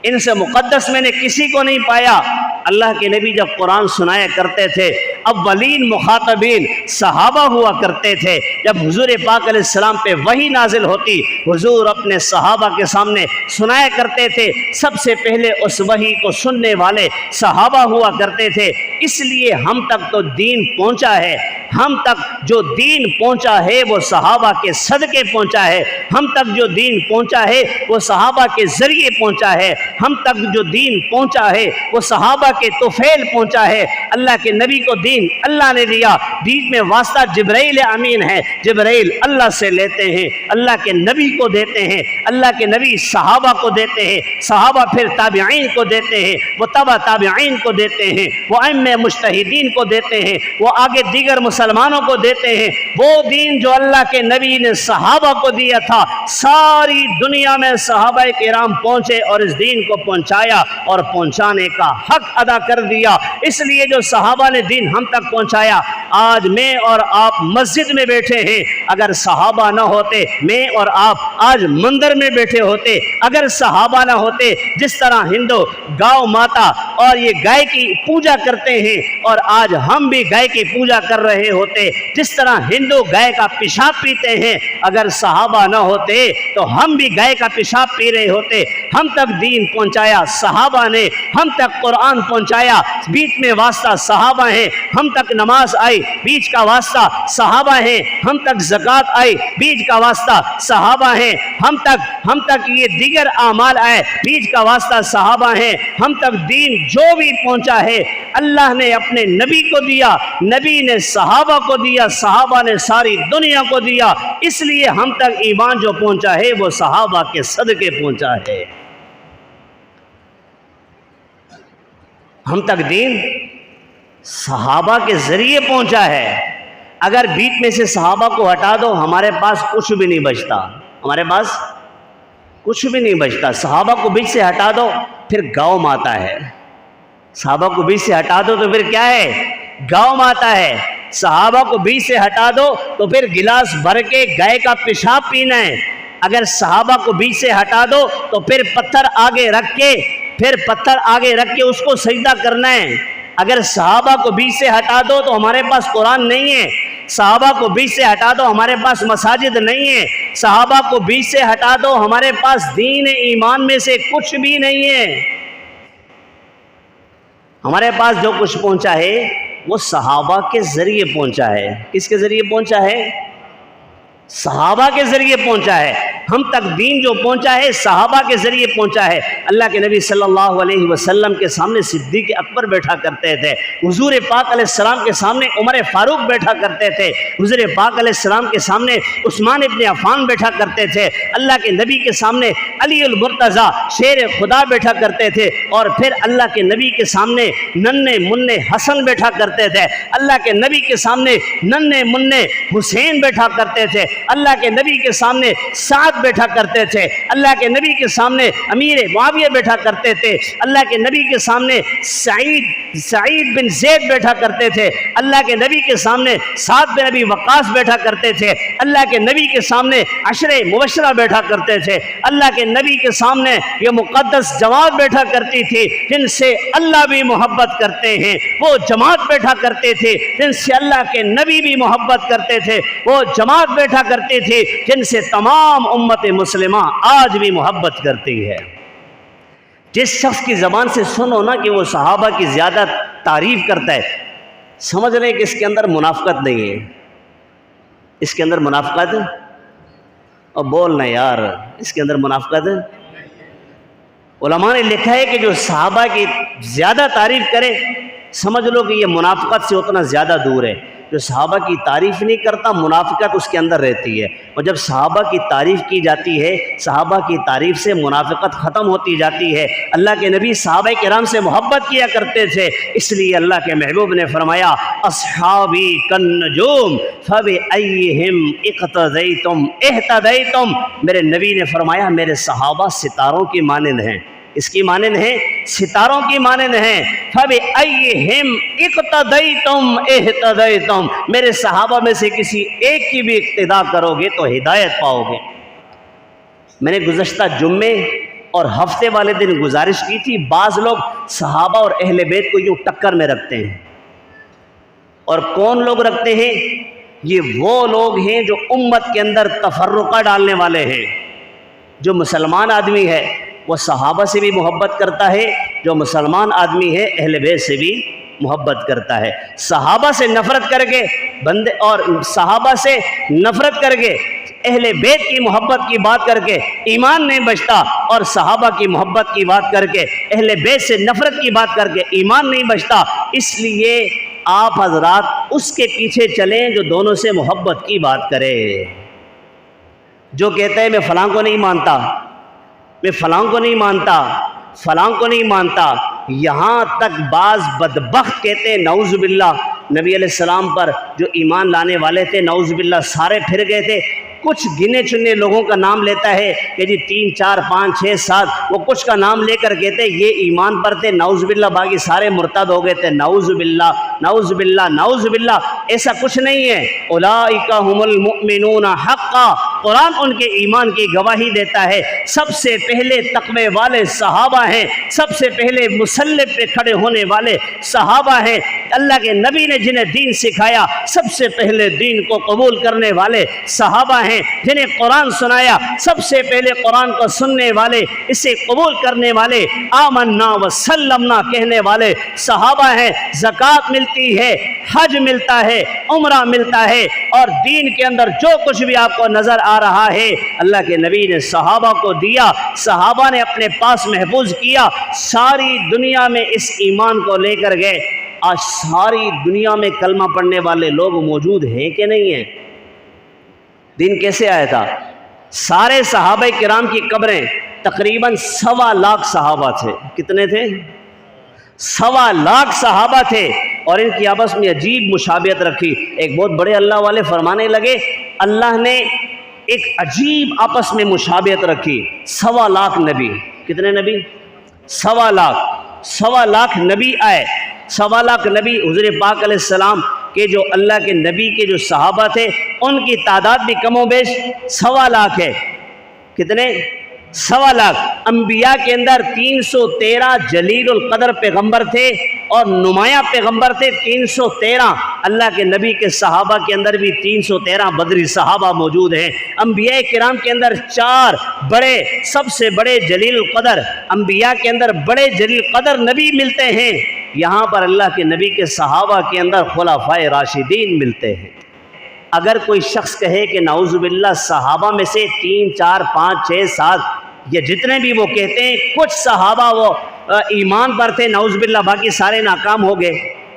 ان سے مقدس میں نے کسی کو نہیں پایا۔ اللہ کے نبی جب قرآن سنایا کرتے تھے، اولین مخاطبین صحابہ ہوا کرتے تھے۔ جب حضور پاک علیہ السلام پہ وحی نازل ہوتی، حضور اپنے صحابہ کے سامنے سنایا کرتے تھے، سب سے پہلے اس وحی کو سننے والے صحابہ ہوا کرتے تھے۔ اس لیے ہم تک تو دین پہنچا ہے، ہم تک جو دین پہنچا ہے وہ صحابہ کے صدقے پہنچا ہے، ہم تک جو دین پہنچا ہے وہ صحابہ کے ذریعے پہنچا ہے، ہم تک جو دین پہنچا ہے وہ صحابہ کے طفیل پہنچا ہے۔ اللہ کے نبی کو دین اللہ نے دیا، بیچ میں واسطہ جبرائیل امین ہے، جبرائیل اللہ سے لیتے ہیں، اللہ کے نبی کو دیتے ہیں، اللہ کے نبی صحابہ کو دیتے ہیں، صحابہ پھر تابعین کو دیتے ہیں، وہ تبع تابعین کو دیتے ہیں، وہ ائمہ مجتہدین کو دیتے ہیں، وہ آگے دیگر مسلمانوں کو دیتے ہیں۔ وہ دین جو اللہ کے نبی نے صحابہ کو دیا تھا، ساری دنیا میں صحابہ کرام پہنچے اور اس دین کو پہنچایا اور پہنچانے کا حق ادا کر دیا۔ اس لیے جو صحابہ نے دین ہم تک پہنچایا، آج میں اور آپ مسجد میں بیٹھے ہیں، اگر صحابہ نہ ہوتے میں اور آپ آج مندر میں بیٹھے ہوتے۔ اگر صحابہ نہ ہوتے، جس طرح ہندو گاؤ ماتا اور یہ گائے کی پوجا کرتے ہیں اور آج ہم بھی گائے کی پوجا کر رہے ہوتے، جس طرح ہندو گائے کا پیشاب پیتے ہیں، اگر صحابہ نہ ہوتے تو ہم بھی گائے کا پیشاب پی رہے ہوتے۔ ہم تک دین پہنچایا صحابہ نے، ہم تک قرآن پہنچایا، بیچ میں واسطہ صحابہ ہیں، ہم تک نماز آئی، بیچ کا واسطہ صحابہ ہیں، ہم تک زکوٰۃ آئی، بیچ کا واسطہ صحابہ ہیں، ہم تک یہ دیگر اعمال آئے، بیچ کا واسطہ صحابہ ہیں۔ ہم تک دین جو بھی پہنچا ہے اللہ نے اپنے نبی کو دیا، نبی نے صحابہ کو دیا، صحابہ نے ساری دنیا کو دیا۔ اس لیے ہم تک ایمان جو پہنچا ہے وہ صحابہ کے صدقے پہنچا ہے۔ ہم تک دین صحابہ کے ذریعے پہنچا ہے۔ اگر بیچ میں سے صحابہ کو ہٹا دو، ہمارے پاس کچھ بھی نہیں بچتا، ہمارے پاس کچھ بھی نہیں بچتا۔ صحابہ کو بیچ سے ہٹا دو پھر گاؤں ماتا ہے، صحابہ کو بیچ سے ہٹا دو تو پھر کیا ہے؟ گاؤں ماتا ہے۔ صحابہ کو بیچ سے ہٹا دو تو پھر گلاس بھر کے گائے کا پیشاب پینا ہے۔ اگر صحابہ کو بیچ سے ہٹا دو تو پھر پتھر آگے رکھ کے اس کو سجدہ کرنا ہے۔ اگر صحابہ کو بیچ سے ہٹا دو تو ہمارے پاس قرآن نہیں ہے، صحابہ کو بیچ سے ہٹا دو ہمارے پاس مساجد نہیں ہے، صحابہ کو بیچ سے ہٹا دو ہمارے پاس دین ایمان میں سے کچھ بھی نہیں ہے۔ ہمارے پاس جو کچھ پہنچا ہے وہ صحابہ کے ذریعے پہنچا ہے۔ کس کے ذریعے پہنچا ہے؟ صحابہ کے ذریعے پہنچا ہے۔ ہم تک دین جو پہنچا ہے صحابہ کے ذریعے پہنچا ہے۔ اللہ کے نبی صلی اللہ علیہ وسلم کے سامنے صدیق اکبر بیٹھا کرتے تھے، حضور پاک علیہ السلام کے سامنے عمر فاروق بیٹھا کرتے تھے، حضور پاک علیہ السلام کے سامنے عثمان ابن عفان بیٹھا کرتے تھے، اللہ کے نبی کے سامنے علی المرتضیٰ شیر خدا بیٹھا کرتے تھے، اور پھر اللہ کے نبی کے سامنے ننھے منھے حسن بیٹھا کرتے تھے، اللہ کے نبی کے سامنے ننھے منھے حسین بیٹھا کرتے تھے، اللہ کے نبی کے سامنے سعد بیٹھا کرتے تھے، اللہ کے نبی کے سامنے امیر معاویہ بیٹھا کرتے تھے، اللہ کے نبی کے سامنے سعید بن زید بیٹھا کرتے تھے، اللہ کے نبی کے سامنے سعد بن ابی وقاص بیٹھا کرتے تھے، اللہ کے نبی کے سامنے عشرہ مبشرہ بیٹھا کرتے تھے، اللہ کے نبی کے سامنے یہ مقدس جماعت بیٹھا کرتی تھی جن سے اللہ بھی محبت کرتے ہیں، وہ جماعت بیٹھا کرتے تھے جن سے اللہ کے نبی بھی محبت کرتے تھے، وہ جماعت بیٹھا کرتے تھے جن سے تمام امت مسلمہ آج بھی محبت کرتی ہے۔ جس شخص کی زبان سے سنو نا کہ وہ صحابہ کی زیادہ تعریف کرتا ہے، سمجھ رہے کہ اس کے اندر منافقت نہیں ہے، اس کے اندر منافقت ہے، اور بولنا یار اس کے اندر منافقت ہے۔ علماء نے لکھا ہے کہ جو صحابہ کی زیادہ تعریف کرے سمجھ لو کہ یہ منافقت سے اتنا زیادہ دور ہے۔ جو صحابہ کی تعریف نہیں کرتا منافقت اس کے اندر رہتی ہے، اور جب صحابہ کی تعریف کی جاتی ہے صحابہ کی تعریف سے منافقت ختم ہوتی جاتی ہے۔ اللہ کے نبی صحابہ کرام سے محبت کیا کرتے تھے، اس لیے اللہ کے محبوب نے فرمایا اصحابی کالنجوم فبأیہم اقتدیتم اہتدیتم، میرے نبی نے فرمایا میرے صحابہ ستاروں کی مانند ہیں۔ اس کی مانند ہیں؟ ستاروں کی مانند ہیں۔ فَبِأَيِّهِمْ اِقْتَدَيْتُمْ اِهْتَدَيْتُمْ، میرے صحابہ میں سے کسی ایک کی بھی اقتداء کرو گے تو ہدایت پاؤ گے۔ میں نے گزشتہ جمعے اور ہفتے والے دن گزارش کی تھی، بعض لوگ صحابہ اور اہل بیت کو یوں ٹکر میں رکھتے ہیں، اور کون لوگ رکھتے ہیں؟ یہ وہ لوگ ہیں جو امت کے اندر تفرقہ ڈالنے والے ہیں۔ جو مسلمان آدمی ہے وہ صحابہ سے بھی محبت کرتا ہے، جو مسلمان آدمی ہے اہل بیت سے بھی محبت کرتا ہے۔ صحابہ سے نفرت کر کے بندے، اور صحابہ سے نفرت کر کے اہل بیت کی محبت کی بات کر کے ایمان نہیں بچتا، اور صحابہ کی محبت کی بات کر کے اہل بیت سے نفرت کی بات کر کے ایمان نہیں بچتا۔ اس لیے آپ حضرات اس کے پیچھے چلیں جو دونوں سے محبت کی بات کرے۔ جو کہتا ہے میں فلاں کو نہیں مانتا، میں فلاں کو نہیں مانتا، فلاں کو نہیں مانتا، یہاں تک بعض بدبخت کہتے ہیں نعوذ باللہ نبی علیہ السلام پر جو ایمان لانے والے تھے نعوذ باللہ سارے پھر گئے تھے۔ کچھ گنے چنے لوگوں کا نام لیتا ہے کہ جی 3 4 5 6 7، وہ کچھ کا نام لے کر کہتے یہ ایمان پر تھے نعوذ باللہ، باقی سارے مرتد ہو گئے تھے، نعوذ باللہ نعوذ باللہ نعوذ باللہ۔ ایسا کچھ نہیں ہے۔ اولئک هم المؤمنون حقا، قرآن ان کے ایمان کی گواہی دیتا ہے۔ سب سے پہلے تقوی والے صحابہ ہیں، سب سے پہلے مسلح پہ کھڑے ہونے والے صحابہ ہیں۔ اللہ کے نبی نے جنہیں دین سکھایا سب سے پہلے دین کو قبول کرنے والے صحابہ ہیں۔ جنہیں قرآن سنایا سب سے پہلے قرآن کو سننے والے، اسے قبول کرنے والے، آمنا وسلمنا کہنے والے صحابہ ہیں۔ زکوٰۃ ملتی ہے، حج ملتا ہے، عمرہ ملتا ہے، اور دین کے اندر جو کچھ بھی آپ کو نظر آ رہا ہے اللہ کے نبی نے صحابہ کو دیا، صحابہ نے اپنے پاس محفوظ کیا، ساری دنیا میں اس ایمان کو لے کر گئے۔ آج ساری دنیا میں کلمہ پڑھنے والے لوگ موجود ہیں کہ نہیں ہیں؟ دین کیسے آیا تھا؟ سارے صحابہ کرام کی قبریں تقریباً 1.25 لاکھ صحابہ تھے۔ کتنے تھے؟ 1.25 لاکھ صحابہ تھے، اور ان کی آپس میں عجیب مشابہت رکھی۔ ایک بہت بڑے اللہ والے فرمانے لگے اللہ نے ایک عجیب آپس میں مشابہت رکھی۔ 1.25 لاکھ نبی، کتنے نبی؟ 1.25 لاکھ، 1.25 لاکھ نبی آئے، 1.25 لاکھ نبی حضور پاک علیہ السلام کہ جو اللہ کے نبی کے جو صحابہ تھے ان کی تعداد بھی کم و بیش 1.25 لاکھ ہے۔ کتنے؟ 1.25 لاکھ۔ انبیاء کے اندر 313 جلیل القدر پیغمبر تھے اور نمایاں پیغمبر تھے 313۔ اللہ کے نبی کے صحابہ کے اندر بھی 313 بدری صحابہ موجود ہیں۔ انبیاء کرام کے اندر 4 بڑے، سب سے بڑے جلیل القدر انبیاء کے اندر بڑے جلیل قدر نبی ملتے ہیں۔ یہاں پر اللہ کے نبی کے صحابہ کے اندر خلفائے راشدین ملتے ہیں۔ اگر کوئی شخص کہے کہ نعوذ باللہ صحابہ میں سے 3 4 5 6 7 یہ جتنے بھی وہ کہتے ہیں کچھ صحابہ وہ ایمان پر تھے نعوذ باللہ، باقی سارے ناکام ہو گئے۔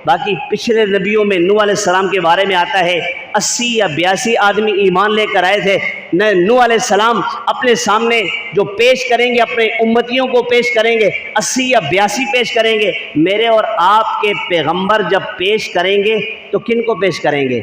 باقی پچھلے نبیوں میں نوح علیہ السلام کے بارے میں آتا ہے 80 یا 82 آدمی ایمان لے کر آئے تھے۔ نوح علیہ السلام اپنے سامنے جو پیش کریں گے اپنے امتیوں کو پیش کریں گے 80 یا 82 پیش کریں گے۔ میرے اور آپ کے پیغمبر جب پیش کریں گے تو کن کو پیش کریں گے؟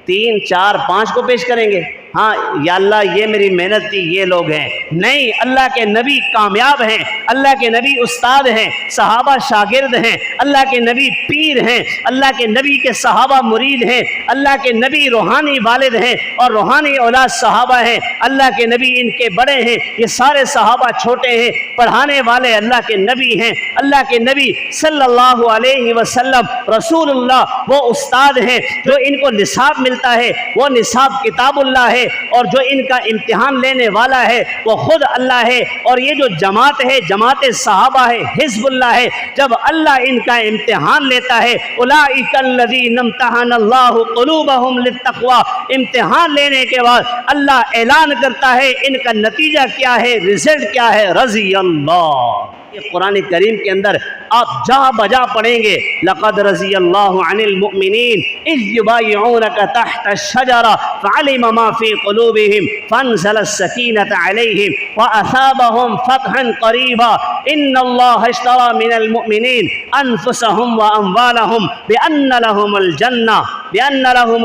3 4 5 کو پیش کریں گے؟ ہاں یا اللہ یہ میری محنت تھی یہ لوگ ہیں؟ نہیں، اللہ کے نبی کامیاب ہیں، اللہ کے نبی استاد ہیں، صحابہ شاگرد ہیں، اللہ کے نبی پیر ہیں، اللہ کے نبی کے صحابہ مرید ہیں، اللہ کے نبی روحانی والد ہیں اور روحانی اولاد صحابہ ہیں، اللہ کے نبی ان کے بڑے ہیں، یہ سارے صحابہ چھوٹے ہیں، پڑھانے والے اللہ کے نبی ہیں، اللہ کے نبی صلی اللہ علیہ وسلم رسول اللہ وہ استاد ہیں، جو ان کو نصاب ملتا ہے وہ نصاب کتاب اللہ ہے، اور جو ان کا امتحان لینے والا ہے وہ خود اللہ ہے، اور یہ جو جماعت ہے جماعت صحابہ ہے، حزب اللہ ہے۔ جب اللہ ان کا امتحان لیتا ہے اولئک الذین امتحن اللہ قلوبہم للتقوی، امتحان لینے کے بعد اللہ اعلان کرتا ہے ان کا نتیجہ کیا ہے، رزلٹ کیا ہے، رضی اللہ۔ یہ قرآن کریم کے اندر آپ جا بجا پڑھیں گے لقد رضی اللہ عن المؤمنین اذ یبایعونک تحت الشجرہ فعلم ما فی قلوبہم فانزل السکینة علیہم واثابہم فتحا قریبا ان اللہ اشتری من المؤمنین انفسہم واموالہم بان لهم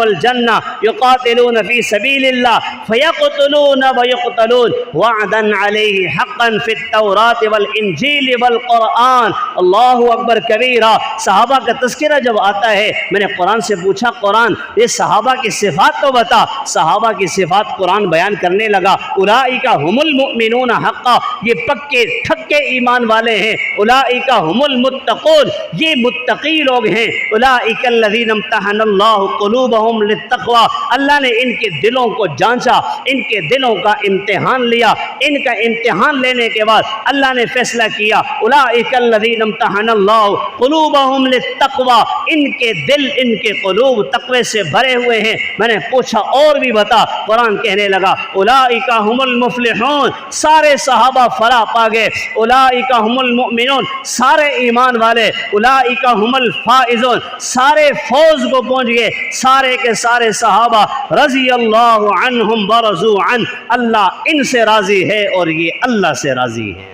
الجنہ یقاتلون فی سبیل اللہ فیقتلون ویقتلون وعدا علیہ حقا فی التوراۃ والانجیل والقرآن۔ اللہ اکبر کبیرہ۔ صحابہ کا تذکرہ جب آتا ہے میں نے قرآن سے پوچھا قرآن یہ صحابہ کی صفات تو بتا۔ صحابہ کی صفات قرآن بیان کرنے لگا اولئک هم المؤمنون حقا، یہ پکے ٹھکے ایمان والے ہیں۔ اولئک هم المتقون، یہ متقی لوگ ہیں۔ اولئک الذین امتحن اللہ قلوبہم للتقوی، اللہ نے ان کے دلوں کو جانچا، ان کے دلوں کا امتحان لیا۔ ان کا امتحان لینے کے بعد اللہ نے فیصلہ کیا اولئک الذین امتحن اللہ قلوبہم للتقوی، ان کے دل ان کے قلوب تقوی سے بھرے ہوئے ہیں۔ میں نے پوچھا اور بھی بتا، قرآن کہنے لگا اولئک هم المفلحون، سارے صحابہ فلاح پا گئے۔ اولئک هم المؤمنون، سارے ایمان والے۔ اولئک هم الفائزون، سارے فوز کو پہنچ گئے۔ سارے کے سارے صحابہ رضی اللہ عنہم ورضوا عنہ، اللہ ان سے راضی ہے اور یہ اللہ سے راضی ہے۔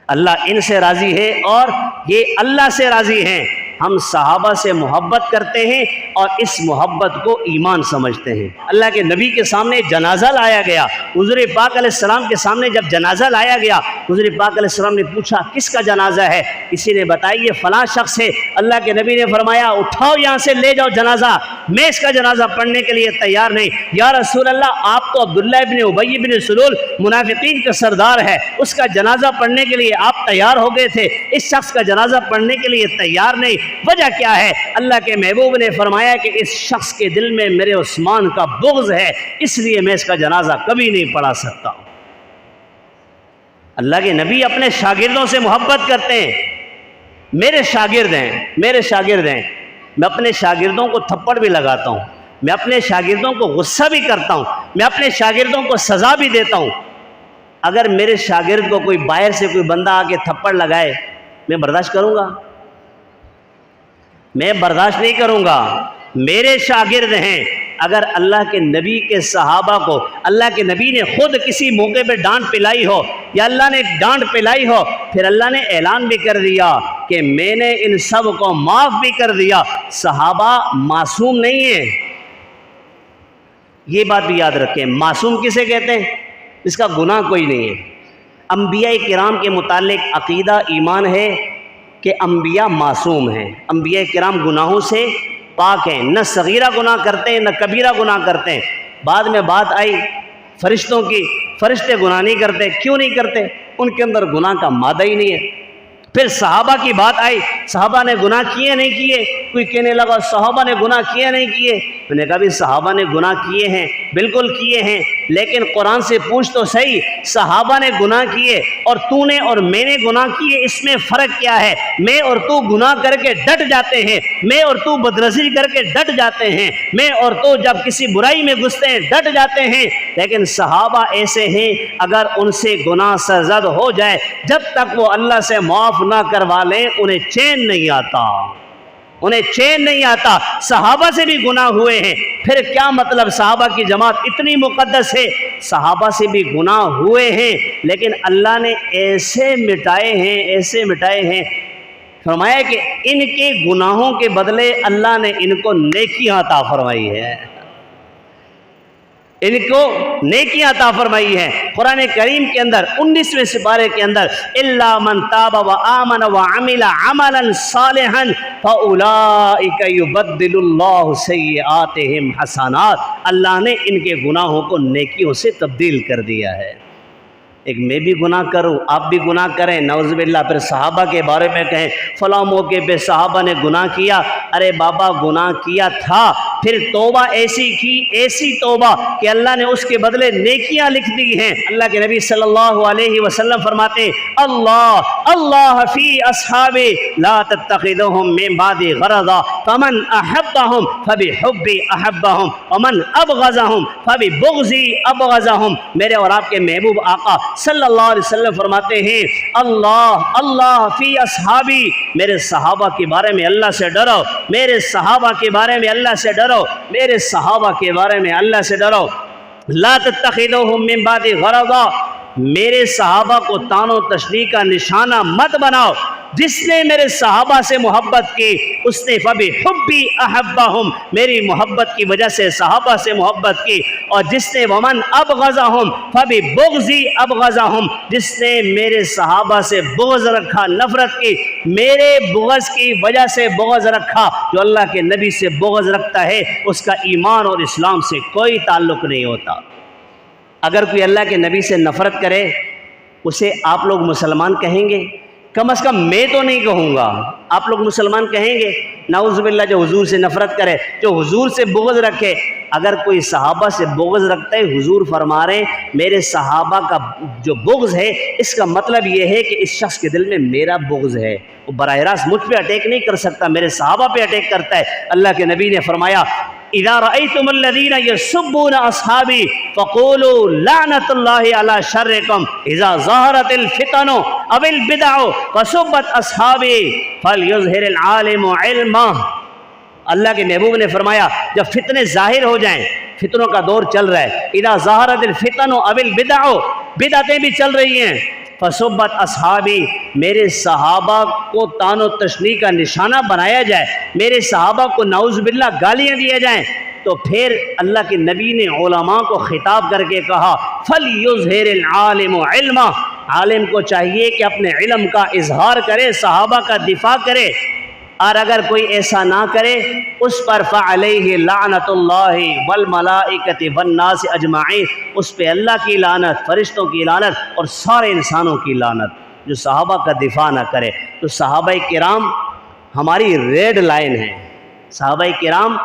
اللہ ان سے راضی ہے اور یہ اللہ سے راضی ہیں۔ ہم صحابہ سے محبت کرتے ہیں اور اس محبت کو ایمان سمجھتے ہیں۔ اللہ کے نبی کے سامنے جنازہ لایا گیا، حضور پاک علیہ السلام کے سامنے جب جنازہ لایا گیا حضور پاک علیہ السلام نے پوچھا کس کا جنازہ ہے؟ کسی نے بتایا یہ فلاں شخص ہے۔ اللہ کے نبی نے فرمایا اٹھاؤ یہاں سے لے جاؤ جنازہ، میں اس کا جنازہ پڑھنے کے لیے تیار نہیں۔ یا رسول اللہ آپ تو عبداللہ ابن ابی بن سلول منافقین کا سردار ہے، اس کا جنازہ پڑھنے کے لیے آپ تیار ہو گئے تھے، اس شخص کا جنازہ پڑھنے کے لیے تیار نہیں، وجہ کیا ہے؟ اللہ کے محبوب نے فرمایا کہ اس شخص کے دل میں میرے عثمان کا بغض ہے، اس لیے میں اس کا جنازہ کبھی نہیں پڑھا سکتا ہوں۔ اللہ کے نبی اپنے شاگردوں سے محبت کرتے ہیں۔ میرے شاگرد ہیں، میں اپنے شاگردوں کو تھپڑ بھی لگاتا ہوں، میں اپنے شاگردوں کو غصہ بھی کرتا ہوں، میں اپنے شاگردوں کو سزا بھی دیتا ہوں۔ اگر میرے شاگرد کو کوئی باہر سے کوئی بندہ آ کے تھپڑ لگائے میں برداشت کروں گا؟ میں برداشت نہیں کروں گا۔ میرے شاگرد ہیں، اگر اللہ کے نبی کے صحابہ کو اللہ کے نبی نے خود کسی موقع پہ ڈانٹ پلائی ہو یا اللہ نے ڈانٹ پلائی ہو، پھر اللہ نے اعلان بھی کر دیا کہ میں نے ان سب کو معاف بھی کر دیا۔ صحابہ معصوم نہیں ہیں، یہ بات بھی یاد رکھیں۔ معصوم کسے کہتے ہیں؟ اس کا گناہ کوئی نہیں ہے۔ انبیاء کرام کے متعلق عقیدہ ایمان ہے کہ انبیاء معصوم ہیں، انبیاء کرام گناہوں سے پاک ہیں، نہ صغیرہ گناہ کرتے ہیں نہ کبیرہ گناہ کرتے ہیں۔ بعد میں بات آئی فرشتوں کی، فرشتے گناہ نہیں کرتے، کیوں نہیں کرتے؟ ان کے اندر گناہ کا مادہ ہی نہیں ہے۔ پھر صحابہ کی بات آئی، صحابہ نے گناہ کیے نہیں کیے؟ کوئی کہنے لگا صحابہ نے گناہ کیے نہیں کیے۔ میں نے کہا بھی صحابہ نے گناہ کیے ہیں، بالکل کیے ہیں، لیکن قرآن سے پوچھ تو صحیح، صحابہ نے گناہ کیے اور تو نے اور میں نے گناہ کیے، اس میں فرق کیا ہے؟ میں اور تو گناہ کر کے ڈٹ جاتے ہیں، میں اور تو بدنظری کر کے ڈٹ جاتے ہیں، میں اور تو جب کسی برائی میں گھستے ہیں ڈٹ جاتے ہیں، لیکن صحابہ ایسے ہیں اگر ان سے گناہ سرزد ہو جائے جب تک وہ اللہ سے معاف نہ کروا لیں انہیں چین نہیں آتا، انہیں چین نہیں آتا۔ صحابہ سے بھی گناہ ہوئے ہیں، پھر کیا مطلب صحابہ کی جماعت اتنی مقدس ہے؟ صحابہ سے بھی گناہ ہوئے ہیں لیکن اللہ نے ایسے مٹائے ہیں فرمایا کہ ان کے گناہوں کے بدلے اللہ نے ان کو نیکیاں عطا فرمائی ہے، ان کو نیکیاں عطا فرمائی ہیں۔ قرآن کریم کے اندر 19ویں سپارے کے اندر الا من تاب وآمن وعمل عملا صالحا فاولئک یبدل اللہ سیئاتہم حسنات، اللہ نے ان کے گناہوں کو نیکیوں سے تبدیل کر دیا ہے۔ ایک میں بھی گناہ کروں، آپ بھی گناہ کریں، نعوذ باللہ، پھر صحابہ کے بارے میں کہیں فلاں موقع پہ صحابہ نے گناہ کیا۔ ارے بابا گناہ کیا تھا پھر توبہ ایسی کی، ایسی توبہ کہ اللہ نے اس کے بدلے نیکیاں لکھ دی ہیں۔ اللہ کے نبی صلی اللہ علیہ وسلم فرماتے ہیں اللہ اللہ فی اصحابی لا تتخذوہم من بعدی غرضا فمن احبہم فبحبی احبہم ومن ابغضہم فببغضی ابغضہم۔ میرے اور آپ کے محبوب آقا صلی اللہ علیہ وسلم فرماتے ہیں اللہ اللہ فی اصحابی، میرے صحابہ کے بارے میں اللہ سے ڈرو، میرے صحابہ کے بارے میں اللہ سے ڈرو، میرے صحابہ کے بارے میں اللہ سے ڈرو۔ لا تتخذوہم من بعدی غرضا، میرے صحابہ کو تان و تشنیع کا نشانہ مت بناؤ۔ جس نے میرے صحابہ سے محبت کی اس نے فبحبی احبہم، میری محبت کی وجہ سے صحابہ سے محبت کی، اور جس نے ومن ابغضہم فببغضی ابغضہم، جس نے میرے صحابہ سے بغض رکھا، نفرت کی، میرے بغض کی وجہ سے بغض رکھا۔ جو اللہ کے نبی سے بغض رکھتا ہے اس کا ایمان اور اسلام سے کوئی تعلق نہیں ہوتا۔ اگر کوئی اللہ کے نبی سے نفرت کرے اسے آپ لوگ مسلمان کہیں گے؟ کم از کم میں تو نہیں کہوں گا۔ آپ لوگ مسلمان کہیں گے؟ نعوذ باللہ، جو حضور سے نفرت کرے، جو حضور سے بغض رکھے۔ اگر کوئی صحابہ سے بغض رکھتا ہے، حضور فرما رہے ہیں میرے صحابہ کا جو بغض ہے اس کا مطلب یہ ہے کہ اس شخص کے دل میں میرا بغض ہے، وہ براہ راست مجھ پہ اٹیک نہیں کر سکتا، میرے صحابہ پہ اٹیک کرتا ہے۔ اللہ کے نبی نے فرمایا اذا رأيتم الذين يسبون اصحابي فقولوا لعنة الله على شركم اذا ظهرت الفتن او البدع فسبت اصحابي فليظهر العالم علمه۔ اللہ کے محبوب نے فرمایا جب فتنے ظاہر ہو جائیں، فتنوں کا دور چل رہا ہے، اذا ظهرت الفتن او البدع، بدعتیں بھی چل رہی ہیں، فصبت اصحابی، میرے صحابہ کو تان و تشنیع کا نشانہ بنایا جائے، میرے صحابہ کو نعوذ باللہ گالیاں دیا جائیں، تو پھر اللہ کے نبی نے علماء کو خطاب کر کے کہا فَلْيُظْهِرِ الْعَالِمُ عِلْمَهُ، عالم کو چاہیے کہ اپنے علم کا اظہار کرے، صحابہ کا دفاع کرے، اور اگر کوئی ایسا نہ کرے اس پر فعلیہ لعنت اللہ والملائکۃ والناس اجمعین، اس پہ اللہ کی لعنت، فرشتوں کی لعنت اور سارے انسانوں کی لعنت، جو صحابہ کا دفاع نہ کرے۔ تو صحابہ کرام ہماری ریڈ لائن ہیں، صحابہ کرام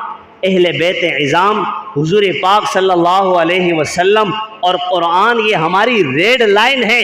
اہل بیت عظام، حضور پاک صلی اللہ علیہ وسلم اور قرآن، یہ ہماری ریڈ لائن ہے۔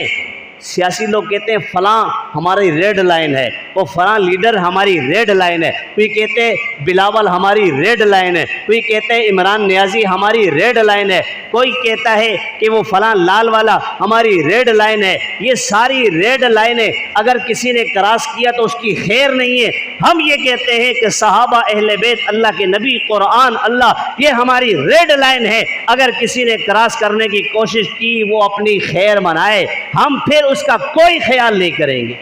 سیاسی لوگ کہتے ہیں فلاں ہماری ریڈ لائن ہے، وہ فلاں لیڈر ہماری ریڈ لائن ہے، کوئی کہتے ہیں بلاول ہماری ریڈ لائن ہے، کوئی کہتے ہیں عمران نیازی ہماری ریڈ لائن ہے، کوئی کہتا ہے کہ وہ فلاں لال والا ہماری ریڈ لائن ہے۔ یہ ساری ریڈ لائنیں اگر کسی نے کراس کیا تو اس کی خیر نہیں ہے۔ ہم یہ کہتے ہیں کہ صحابہ، اہل بیت، اللہ کے نبی، قرآن، اللہ، یہ ہماری ریڈ لائن ہے۔ اگر کسی نے کراس کرنے کی کوشش کی وہ اپنی خیر منائے، ہم پھر اس کا کوئی خیال نہیں کریں گے۔